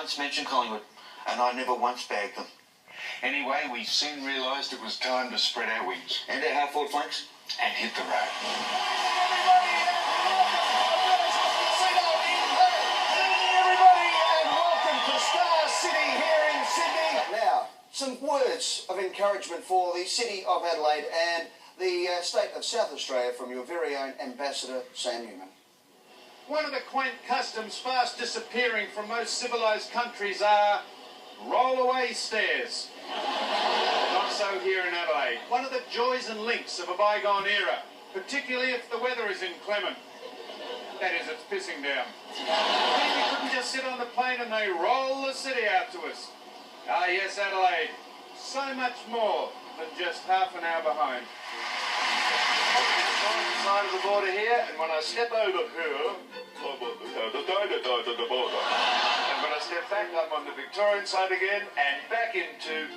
once mentioned Collingwood, and I never once bagged them. Anyway, we soon realised it was time to spread our wings. And our half-forward flanks? And hit the road. Everybody, and welcome to Star City here in Sydney. Now, some words of encouragement for the City of Adelaide and the state of South Australia from your very own Ambassador, Sam Newman. One of the quaint customs fast disappearing from most civilised countries are roll-away stairs. Not so here in Adelaide. One of the joys and links of a bygone era, particularly if the weather is inclement. That is, it's pissing down. We couldn't just sit on the plane and they roll the city out to us. Ah yes, Adelaide, so much more than just half an hour behind. I'm on the side of the border here, and when I step over here, I'm on the side of the border. And when I step back, I'm on the Victorian side again, and back into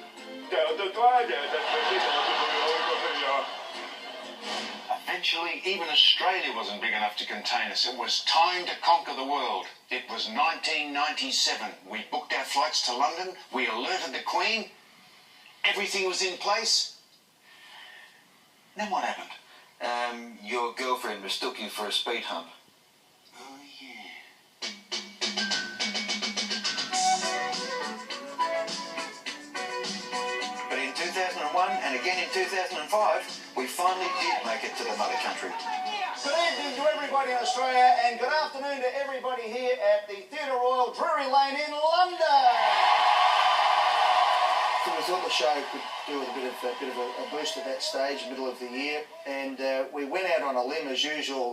Eventually, even Australia wasn't big enough to contain us. It was time to conquer the world. It was 1997. We booked our flights to London. We alerted the Queen. Everything was in place. Then what happened? Your girlfriend mistook you for a speed hump. Oh, yeah. But in 2001 and again in 2005, we finally did make it to the mother country. Good evening to everybody in Australia, and good afternoon to everybody here at the Theatre Royal Drury Lane in London. So we thought the show could do with a bit of a boost at that stage, middle of the year, and we went out on a limb as usual.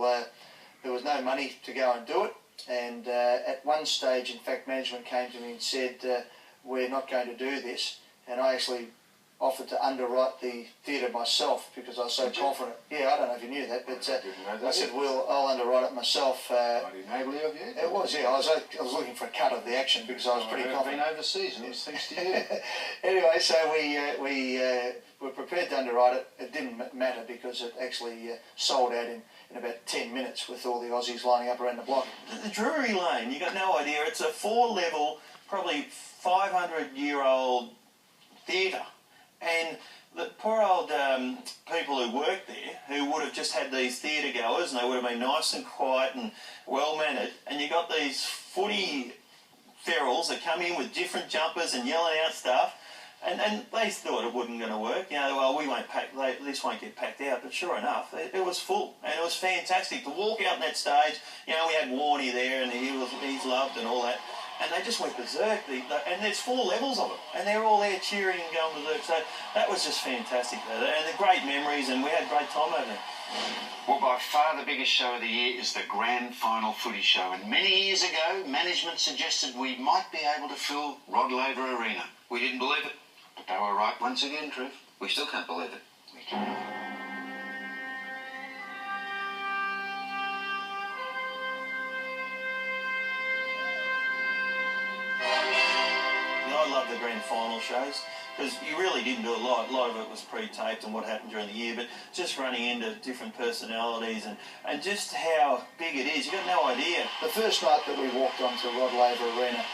There was no money to go and do it, and at one stage, in fact, management came to me and said, we're not going to do this, and I actually offered to underwrite the theatre myself because I was so confident. Yeah, I don't know if you knew that, but I said, well, I'll underwrite it myself. Mighty neighbourly of you. It was, yeah. I was looking for a cut of the action because I was pretty confident. I've been overseas, and it was thanks to you. Anyway, so we were prepared to underwrite it. It didn't matter because it actually sold out in about 10 minutes with all the Aussies lining up around the block. The Drury Lane, you got no idea. It's a 4-level, probably 500-year-old theatre. And the poor old people who worked there, who would have just had these theatre goers, and they would have been nice and quiet and well-mannered, and you got these footy ferals that come in with different jumpers and yelling out stuff, and they thought it wasn't going to work. You know, well, we won't pack, this won't get packed out, but sure enough, it was full, and it was fantastic to walk out on that stage. You know, we had Warnie there, and he's loved and all that. And they just went berserk, and there's 4 levels of it, and they're all there cheering and going berserk. So that was just fantastic, and the great memories, and we had a great time over there. Well, by far the biggest show of the year is the Grand Final Footy Show, and many years ago, management suggested we might be able to fill Rod Laver Arena. We didn't believe it. But they were right once again, Trev. We still can't believe it. We can. I love the grand final shows because you really didn't do a lot. A lot of it was pre-taped and what happened during the year, but just running into different personalities and just how big it is. You got no idea. The first night that we walked onto Rod Laver Arena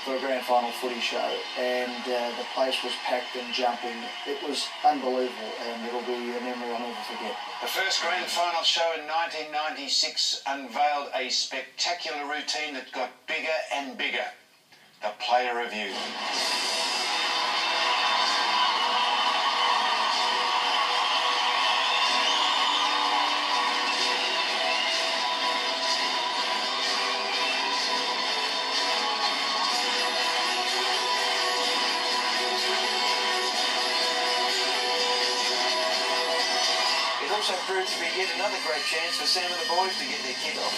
for a grand final footy show, and the place was packed and jumping. It was unbelievable, and it'll be a memory I'll never forget. The first grand final show in 1996 unveiled a spectacular routine that got bigger and bigger. The player review. It also proved to be yet another great chance for Sam and the boys to get their kick off.